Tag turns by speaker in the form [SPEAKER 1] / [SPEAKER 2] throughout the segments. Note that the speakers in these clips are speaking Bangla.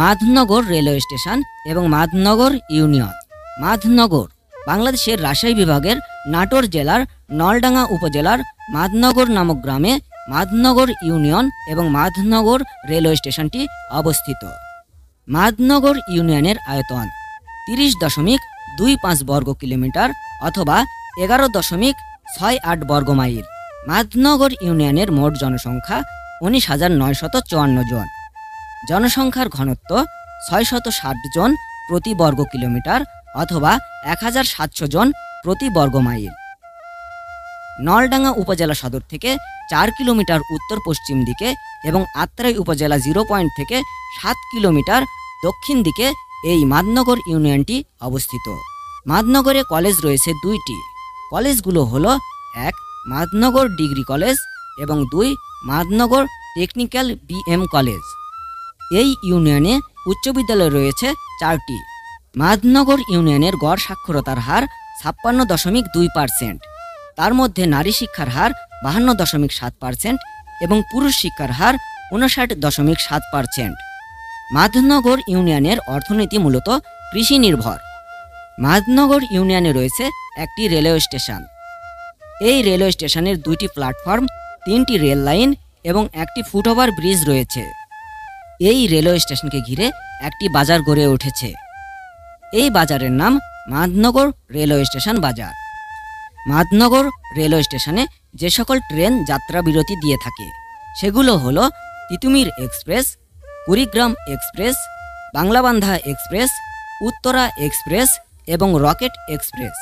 [SPEAKER 1] মাধনগর রেলওয়ে স্টেশন এবং মাধনগর ইউনিয়ন। মাধনগর বাংলাদেশের রাজশাহী বিভাগের নাটোর জেলার নলডাঙ্গা উপজেলার মাধনগর নামক গ্রামে মাধনগর ইউনিয়ন এবং মাধনগর রেলওয়ে স্টেশনটি অবস্থিত। মাধনগর ইউনিয়নের আয়তন 30.25 বর্গ কিলোমিটার অথবা 11.68 বর্গ মাইল। মাধনগর ইউনিয়নের মোট জনসংখ্যা 19,954 জন। জনসংখ্যার ঘনত্ব 660 জন প্রতি বর্গ কিলোমিটার অথবা 1700 জন প্রতি বর্গ মাইল। নলডাঙ্গা উপজেলা সদর থেকে 4 কিলোমিটার উত্তর পশ্চিম দিকে এবং আত্রাই উপজেলা 0 পয়েন্ট থেকে 7 কিলোমিটার দক্ষিণ দিকে এই মাধনগর ইউনিয়নটি অবস্থিত। মাধনগরে কলেজ রয়েছে 2টি। কলেজগুলো হলো 1 মাধনগর ডিগ্রি কলেজ এবং 2 মাধনগর টেকনিক্যাল BM কলেজ। এই ইউনিয়নে উচ্চ বিদ্যালয় রয়েছে 4টি। মাধনগর ইউনিয়নের গড় সাক্ষরতার হার 56.2%। তার মধ্যে নারী শিক্ষার হার 52.7% এবং পুরুষ শিক্ষার হার 59.7%। মাধনগর ইউনিয়নের অর্থনীতি মূলত কৃষি নির্ভর। মাধনগর ইউনিয়নে রয়েছে একটি রেলওয়ে স্টেশন। এই রেলওয়ে স্টেশনের 2টি প্ল্যাটফর্ম, 3টি রেল লাইন এবং একটি ফুটওভার ব্রিজ রয়েছে। এই রেলওয়ে স্টেশনকে ঘিরে একটি বাজার গড়ে উঠেছে। এই বাজারের নাম মাধনগর রেলওয়ে স্টেশন বাজার। মাধনগর রেলওয়ে স্টেশনে যে সকল ট্রেন যাত্রা বিরতি দিয়ে থাকে সেগুলো হলো Titumir express, Kurigram express, Banglabandha express, Uttara express এবং রকেট এক্সপ্রেস।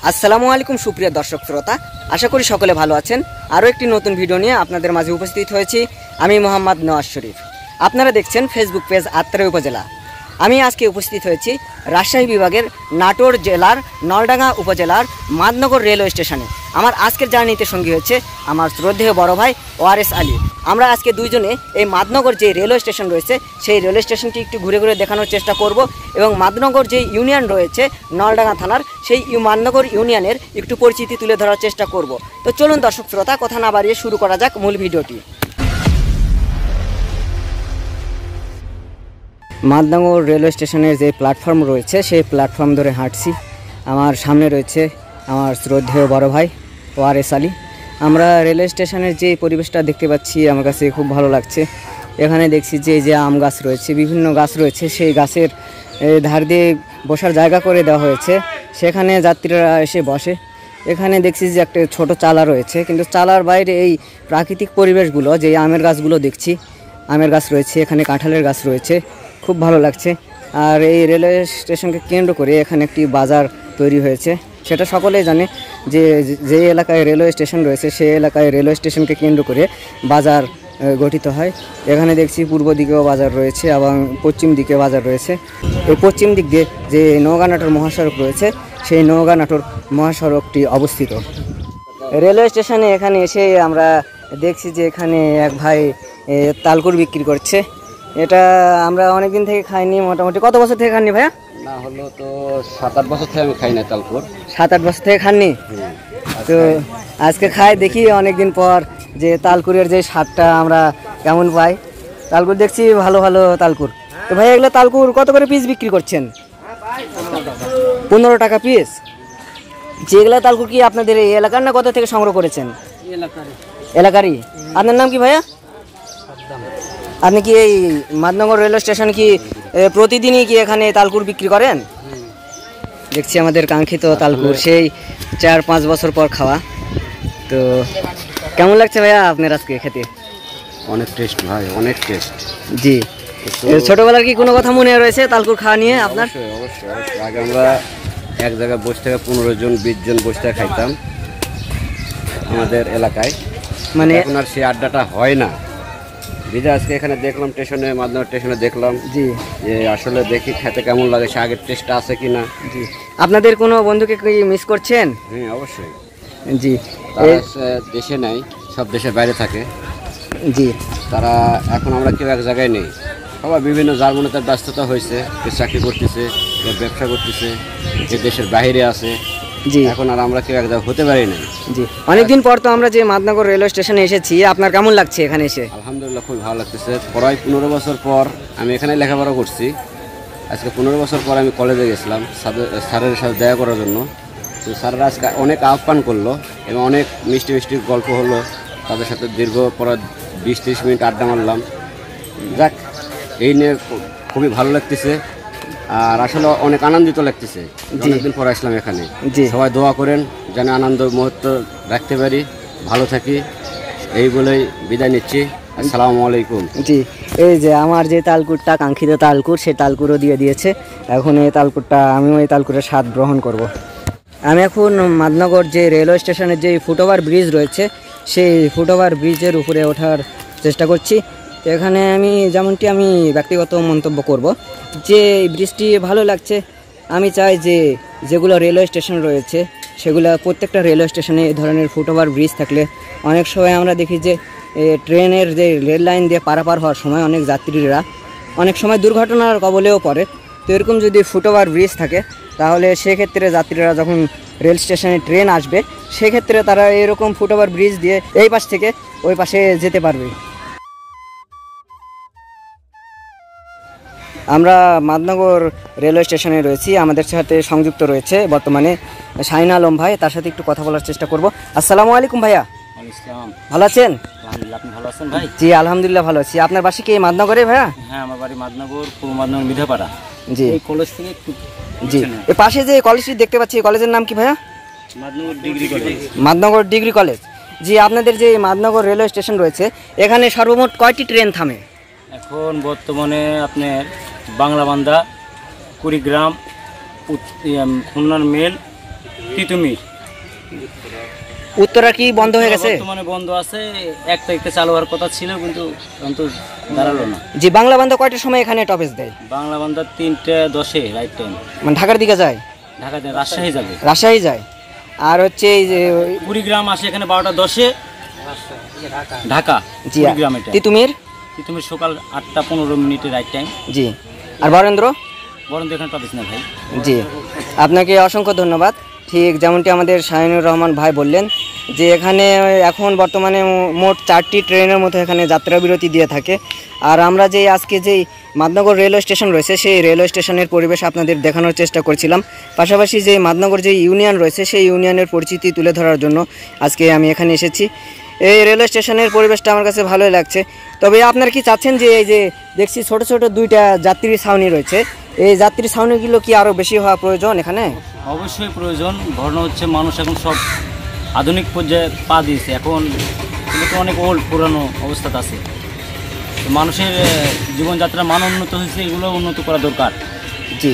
[SPEAKER 1] আসসালামু আলাইকুম সুপ্রিয় দর্শক শ্রোতা, আশা করি সকলে ভালো আছেন। আরও একটি নতুন ভিডিও নিয়ে আপনাদের মাঝে উপস্থিত হয়েছি। আমি মোহাম্মদ নওয়াজ শরীফ। আপনারা দেখছেন ফেসবুক পেজ আত্রাই উপজেলা। আমি আজকে উপস্থিত হয়েছি রাজশাহী বিভাগের নাটোর জেলার নলডাঙ্গা উপজেলার মাধনগর রেলওয়ে স্টেশনে। আমার আজকের জার্নিতে সঙ্গী হচ্ছে আমার শ্রদ্ধেয় বড় ভাই ওয়ারেস আলী। আমরা আজকে দুইজনে এই মাধনগর যে রেলওয়ে স্টেশন রয়েছে সেই রেলওয়ে স্টেশনটি একটু ঘুরে ঘুরে দেখানোর চেষ্টা করব এবং মাধনগর যে ইউনিয়ন রয়েছে নলডাঙ্গা থানার সেই মাধনগর ইউনিয়নের একটু পরিচিতি তুলে ধরার চেষ্টা করব। তো চলুন দর্শক শ্রোতা, কথা না বাড়িয়ে শুরু করা যাক মূল ভিডিওটি। মাধনগর রেলওয়ে স্টেশনের যে প্ল্যাটফর্ম রয়েছে সেই প্ল্যাটফর্ম ধরে হাঁটছি। আমার সামনে রয়েছে আমার শ্রদ্ধেয় বড় ভাই ওয়ারেস আলী। আমরা রেলওয়ে স্টেশনের যে পরিবেশটা দেখতে পাচ্ছি আমার কাছে খুব ভালো লাগছে। এখানে দেখছি যে আম গাছ রয়েছে, বিভিন্ন গাছ রয়েছে, সেই গাছের ধার দিয়ে বসার জায়গা করে দেওয়া হয়েছে, সেখানে যাত্রীরা এসে বসে। এখানে দেখছি যে একটা ছোট চালা রয়েছে, কিন্তু চালার বাইরে এই প্রাকৃতিক পরিবেশগুলো, যে আমের গাছগুলো দেখছি, আমের গাছ রয়েছে, এখানে কাঁঠালের গাছ রয়েছে, খুব ভালো লাগছে। আর এই রেলওয়ে স্টেশনকে কেন্দ্র করে এখানে একটি বাজার তৈরি হয়েছে। সেটা সকলেই জানে যে যে এলাকায় রেলওয়ে স্টেশন রয়েছে সেই এলাকায় রেলওয়ে স্টেশনকে কেন্দ্র করে বাজার গঠিত হয়। এখানে দেখছি পূর্ব দিকেও বাজার রয়েছে এবং পশ্চিম দিকে বাজার রয়েছে। এই পশ্চিম দিক দিয়ে যে নওগাঁ নাটোর মহাসড়ক রয়েছে সেই নওগাঁ নাটোর মহাসড়কটি অবস্থিত। রেলওয়ে স্টেশনে এখানে এসে আমরা দেখছি যে এখানে এক ভাই তালকুর বিক্রি করছে। এটা আমরা অনেকদিন থেকে খাইনি। মোটামুটি কত বছর থেকে খাননি ভাইয়া? না হলো তো 7-8 বছর থেকে আমি খাই না তালকুর। 7-8 বছর থেকে খাননি? তো আজকে খাই, দেখি অনেকদিন পর যে তালকুরের যে স্বাদটা আমরা কেমন পাই। তালকুর দেখছি ভালো ভালো তালকুর। তো ভাই এগুলো তালকুর কত করে পিস বিক্রি করছেন? 15 টাকা পিস। যেগুলো তালকুর কি আপনাদের এই এলাকার না কোথা থেকে সংগ্রহ করেছেন? এলাকারই। আপনার নাম কি ভাইয়া? আপনি কি এই মাধনগর রেলওয়ে স্টেশন কি প্রতিদিনই কি এখানে তালকুর বিক্রি করেন? দেখছি আমাদের কাঙ্ক্ষিত তালকুর, সেই 4-5 বছর পর খাওয়া। তো কেমন লাগছে ভাইয়া আপনার আজকে খেতে?
[SPEAKER 2] অনেক টেস্ট ভাই, অনেক টেস্ট।
[SPEAKER 1] জি, ছোটবেলার কি কোনো কথা মনে রয়েছে তালকুর খাওয়া নিয়ে আপনার?
[SPEAKER 2] অবশ্যই। আগে আমরা এক জায়গায় বসে থেকে 15 জন 20 জন বসে থেকে খাইতাম আমাদের এলাকায়। মানে এখন আর সেই আড্ডাটা হয় না। বিজা আজকে এখানে দেখলাম স্টেশনে, মাধনগর স্টেশনে দেখলাম জি যে আসলে দেখি খেতে কেমন লাগে, সে আগের টেস্টটা আছে কিনা। জি, আপনাদের কোনো বন্ধুকে কি মিস করছেন? হ্যাঁ অবশ্যই। জি, দেশে নাই, সব দেশের বাইরে থাকে। জি, তারা এখন আমরা কেউ এক জায়গায় নেই, সবাই বিভিন্ন জার্মানিতে ব্যস্ততা হয়েছে, কেউ চাকরি করতেছে, কেউ ব্যবসা করতেছে, কেউ দেশের বাইরে আছে।
[SPEAKER 1] জি।
[SPEAKER 2] এখন আর আমরা কেউ এক জায়গায় হতে পারি না।
[SPEAKER 1] জি, অনেকদিন পর তো আমরা যে মাদনগর রেলওয়ে স্টেশনে এসেছি, আপনার কেমন লাগছে এখানে এসে?
[SPEAKER 2] আলহামদুলিল্লাহ খুব ভালো লাগতেছে। প্রায় 15 বছর পর আমি এখানে লেখাপড়া করছি। আজকে 15 বছর পর আমি কলেজে গেছিলাম স্যারের সাথে দেখা করার জন্য। তো স্যাররা আজকে অনেক আহ্বান করলো এবং অনেক মিষ্টি মিষ্টি গল্প হলো। তাদের সাথে দীর্ঘ পরে 20-30 মিনিট আড্ডা মারলাম। যাক, এই নিয়ে খুবই ভালো লাগতেছে আর আসলে অনেক আনন্দিত লাগতেছে। অনেকদিন পর আসলাম এখানে। সবাই দোয়া করেন যেন আনন্দ মুহূর্ত রাখতে পারি, ভালো থাকি, এই বলেই বিদায় নিচ্ছি। আসসালামু আলাইকুম।
[SPEAKER 1] জি, এই যে আমার যে তালকুটটা কাঙ্ক্ষিত তালকুট, সেই তালকুটও দিয়ে দিয়েছে। এখন এই তালকুটটা আমিও এই তালকুটের স্বাদ গ্রহণ করব। আমি এখন মাদনগর যে রেলওয়ে স্টেশনের যে ফুটওভার ব্রিজ রয়েছে, সেই ফুটওভার ব্রিজের উপরে ওঠার চেষ্টা করছি। এখানে যেমনটি আমি ব্যক্তিগত মন্তব্য করব যে ব্রিজটি ভালো লাগছে। আমি চাই যে যেগুলো রেলওয়ে স্টেশন রয়েছে সেগুলো প্রত্যেকটা রেলওয়ে স্টেশনে এই ধরনের ফুটওভার ব্রিজ থাকলে অনেক সময় আমরা দেখি যে ট্রেনের যে রেল লাইন দিয়ে পারাপার হওয়ার সময় অনেক যাত্রীরা অনেক সময় দুর্ঘটনার কবলেও পড়ে। তো এরকম যদি ফুটওভার ব্রিজ থাকে তাহলে সেক্ষেত্রে যাত্রীরা যখন রেল স্টেশনে ট্রেন আসবে সেক্ষেত্রে তারা এরকম ফুটওভার ব্রিজ দিয়ে এই পাশ থেকে ওই পাশে যেতে পারবে। আমরা মাদনগর রেলওয়ে স্টেশনে রয়েছি। আমাদের সাথে সংযুক্ত রয়েছে বর্তমানে শাহিন আলম ভাই, তার সাথে একটু কথা বলার চেষ্টা করব। আসসালামু আলাইকুম ভাইয়া। ভালো আছেন?
[SPEAKER 3] আপনি ভালো আছেন ভাই?
[SPEAKER 1] জি আলহামদুলিল্লাহ ভালো আছি। আপনার বাসা কি মাদনগরে ভাইয়া?
[SPEAKER 3] হ্যাঁ, আমার বাড়ি মাদনগর, পূর্ব মাদনগর মিঠাপাড়া।
[SPEAKER 1] জি,
[SPEAKER 3] এই কলেজ থেকে একটু
[SPEAKER 1] জি, এই পাশে যে কলেজটি দেখতে পাচ্ছি, এই কলেজের নাম কি ভাইয়া?
[SPEAKER 3] Madanagar degree college.
[SPEAKER 1] Madanagar degree college. জি, আপনাদের যে মাদনগর রেলওয়ে স্টেশন রয়েছে এখানে সর্বমোট কয়টি ট্রেন থামে?
[SPEAKER 3] এখন বর্তমানে আপনার বাংলাবান্ধা, কুড়িগ্রাম, খুলনার মেল, তিতুমির।
[SPEAKER 1] উত্তরা কি বন্ধ হয়ে গেছে?
[SPEAKER 3] বর্তমানে বন্ধ আছে, 1 তারিখে চালু হওয়ার কথা ছিল কিন্তু দাঁড়ালো না।
[SPEAKER 1] জি, বাংলাবান্ধা কয়টার সময় এখানে টপেজ দেয়?
[SPEAKER 3] Banglabandha 3:10 right time.
[SPEAKER 1] মানে ঢাকার দিকে যায়?
[SPEAKER 3] ঢাকাতে রাজশাহী যাবে।
[SPEAKER 1] রাজশাহী যায়। আর হচ্ছে এই যে
[SPEAKER 3] কুড়িগ্রাম আসে এখানে 12:10 ঢাকা।
[SPEAKER 1] জি,
[SPEAKER 3] কুড়িগ্রাম এটা।
[SPEAKER 1] তিতুমির
[SPEAKER 3] সকাল 8:15 রাইট টাইম।
[SPEAKER 1] জি, আর বরেন্দ্র
[SPEAKER 3] এখানে টপিস না ভাই।
[SPEAKER 1] জি, আপনাকে অসংখ্য ধন্যবাদ। ঠিক যেমনটি আমাদের শাহিনুর রহমান ভাই বললেন যে এখানে এখন বর্তমানে মোট 4টি ট্রেনের মতো এখানে যাত্রা বিরতি দিয়ে থাকে। আর আমরা যে আজকে যেই মাদনগর রেলওয়ে স্টেশন রয়েছে সেই রেলওয়ে স্টেশনের পরিবেশ আপনাদের দেখানোর চেষ্টা করছিলাম। পাশাপাশি যে মাদনগর যে ইউনিয়ন রয়েছে সেই ইউনিয়নের পরিচিতি তুলে ধরার জন্য আজকে আমি এখানে এসেছি। এই রেলওয়ে স্টেশনের পরিবেশটা আমার কাছে ভালোই লাগছে। তবে আপনারা কি চাচ্ছেন যে এই যে দেখছি ছোট ছোট 2টা যাত্রী ছাউনি রয়েছে, এই যাত্রী ছাউনিগুলো কি আরও বেশি হওয়া প্রয়োজন এখানে?
[SPEAKER 3] অবশ্যই প্রয়োজন। ঘটনা হচ্ছে মানুষ এখন সব আধুনিক পর্যায়ে পা দিয়েছে, এখন কিন্তু অনেক পুরানো অবস্থাতে আছে। মানুষের জীবনযাত্রার মান উন্নত হয়েছে, এগুলো উন্নত করা দরকার।
[SPEAKER 1] জি,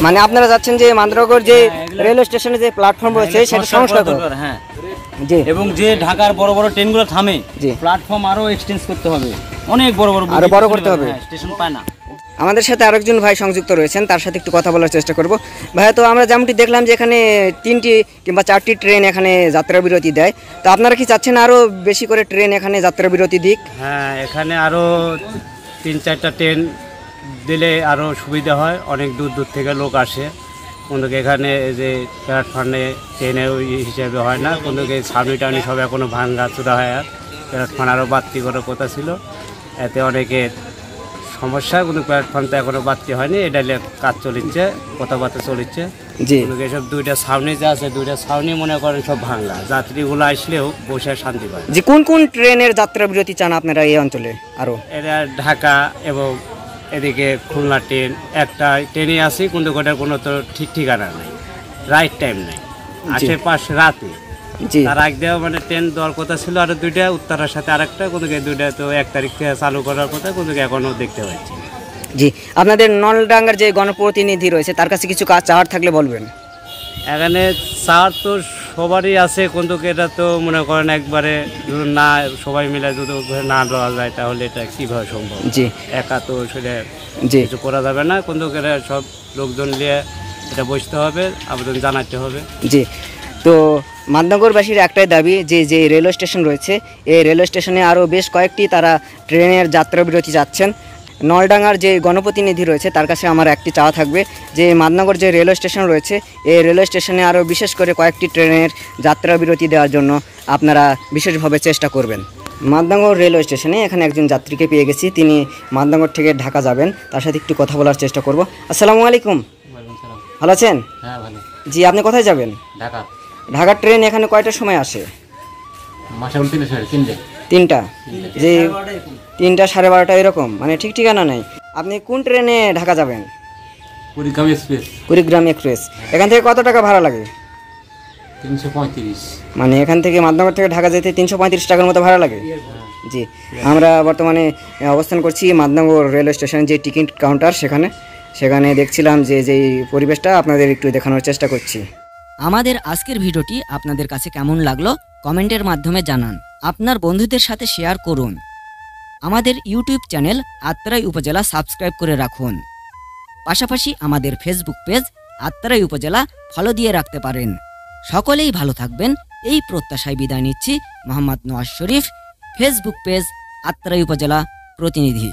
[SPEAKER 1] মানে আপনারা যাচ্ছেন যে মাদনগর যে রেলওয়ে স্টেশনে যে প্ল্যাটফর্ম রয়েছে সেটা সংস্কার দরকার।
[SPEAKER 3] হ্যাঁ,
[SPEAKER 1] জি,
[SPEAKER 3] এবং যে ঢাকার বড় বড় ট্রেনগুলো থামে, প্ল্যাটফর্ম আরো এক্সটেন্ড করতে হবে, অনেক বড় বড় করতে হবে, স্টেশন পায় না।
[SPEAKER 1] আমাদের সাথে আরেকজন ভাই সংযুক্ত রয়েছেন, তার সাথে একটু কথা বলার চেষ্টা করব। ভাইয়া, তো আমরা যেমনটি দেখলাম যে এখানে 3টি কিংবা 4টি ট্রেন এখানে যাত্রা বিরতি দেয়, তো আপনারা কি চাচ্ছেন আরও বেশি করে ট্রেন এখানে যাত্রা বিরতি দিক?
[SPEAKER 4] হ্যাঁ, এখানে আরও 3-4টা ট্রেন দিলে আরও সুবিধা হয়। অনেক দূর দূর থেকে লোক আসে, কিন্তু এখানে যে প্ল্যাটফর্মে ট্রেনের হিসেবে হয় না, কিন্তু ছাউনি টাউনি সব এখনও ভাঙ্গা চূড়া হয়। আর প্ল্যাটফর্ম আরও বাড়তি করার কথা ছিল, এতে অনেকের সমস্যা, কিন্তু প্ল্যাটফর্মটা এখনও বাড়তি হয়নি। এটা নিয়ে কাজ চলিচ্ছে, কথাবার্তা চলিচ্ছে।
[SPEAKER 1] জি,
[SPEAKER 4] এসব 2টা ছাউনি যে আছে, 2টা ছাউনি মনে করেন সব ভাঙ্গা, যাত্রীগুলো আসলেও বসে শান্তি পায়।
[SPEAKER 1] যে কোন কোন ট্রেনের যাত্রা বিরতি চান আপনারা এই অঞ্চলে? আরও
[SPEAKER 4] এরা ঢাকা এবং এদিকে খুলনা ট্রেন, একটা ট্রেনে আসি কিন্তু ওটার কোনো তো ঠিক ঠিকানা নেই, রাইট টাইম নেই, আশেপাশে রাতে। তার আগ দেওয়া মানে ট্রেন দেওয়ার কথা ছিল আরও 2টা, উত্তরার সাথে আরেকটা, কিন্তু 2টা তো 1 তারিখ থেকে চালু করার কথা, কিন্তু এখনও দেখতে পাচ্ছি।
[SPEAKER 1] জি, আপনাদের নলডাঙ্গার যে গণপ্রতিনিধি রয়েছে তার কাছে কিছু কাজ চাওয়ার থাকলে বলবেন।
[SPEAKER 4] এখানে চার তো সবারই আছে, কিন্তু এটা তো মনে করেন একবারে না সবাই মিলে যদি না দেওয়া যায় তাহলে এটা কীভাবে সম্ভব?
[SPEAKER 1] জি,
[SPEAKER 4] একা তো সেটা
[SPEAKER 1] জি
[SPEAKER 4] কিছু করা যাবে না, কিন্তু এটা সব লোকজন নিয়ে এটা বসতে হবে, আবেদন জানাতে হবে।
[SPEAKER 1] জি, তো মাদনগরবাসীর একটাই দাবি যে যে রেলওয়ে স্টেশন রয়েছে এই রেলওয়ে স্টেশনে আরও বেশ কয়েকটি তারা ট্রেনের যাত্রা বিরতি যাচ্ছেন।
[SPEAKER 5] নলডাঙ্গার যে গণপ্রতিনিধি রয়েছে তার কাছে আমার একটি চাওয়া থাকবে যে মাদনগর যে রেলওয়ে স্টেশন রয়েছে এই রেলওয়ে স্টেশনে আরও বিশেষ করে কয়েকটি ট্রেনের যাত্রা বিরতি দেওয়ার জন্য আপনারা বিশেষভাবে চেষ্টা করবেন। মাদনগর রেলওয়ে স্টেশনে এখানে একজন যাত্রীকে পেয়ে গেছি, তিনি মাদনগর থেকে ঢাকা যাবেন, তার সাথে একটু কথা বলার চেষ্টা করব। আসসালামু আলাইকুম, ভালো আছেন?
[SPEAKER 3] হ্যাঁ ভালো।
[SPEAKER 5] জি, আপনি কোথায় যাবেন?
[SPEAKER 3] ঢাকা।
[SPEAKER 5] ঢাকার ট্রেন এখানে কয়টার সময় আসে?
[SPEAKER 3] মাসে 3:30।
[SPEAKER 5] 3টা, যে 3টা 12:30 এরকম, মানে ঠিক ঠিকানা নেই। আপনি কোন ট্রেনে ঢাকা যাবেন?
[SPEAKER 3] কুড়িগ্রাম এক্সপ্রেস।
[SPEAKER 5] কুড়িগ্রাম এক্সপ্রেস। এখান থেকে কত টাকা ভাড়া লাগে?
[SPEAKER 3] 335।
[SPEAKER 5] মানে এখান থেকে মাদনগর থেকে ঢাকা যেতে 335 টাকার মতো ভাড়া লাগে। জি, আমরা বর্তমানে অবস্থান করছি মাদনগর রেলওয়ে স্টেশন যে টিকিট কাউন্টার, সেখানে দেখছিলাম যে যেই পরিবেশটা আপনাদের একটু দেখানোর চেষ্টা করছি।
[SPEAKER 1] আমাদের আজকের ভিডিওটি আপনাদের কাছে কেমন লাগলো কমেন্টের মাধ্যমে জানান, আপনার বন্ধুদের সাথে শেয়ার করুন। আমাদের ইউটিউব চ্যানেল আত্রাই উপজেলা সাবস্ক্রাইব করে রাখুন। পাশাপাশি আমাদের ফেসবুক পেজ আত্রাই উপজেলা ফলো দিয়ে রাখতে পারেন। সকলেই ভালো থাকবেন এই প্রত্যাশায় বিদায় নিচ্ছি। মোহাম্মদ নওয়াজ শরীফ, ফেসবুক পেজ আত্রাই উপজেলা প্রতিনিধি।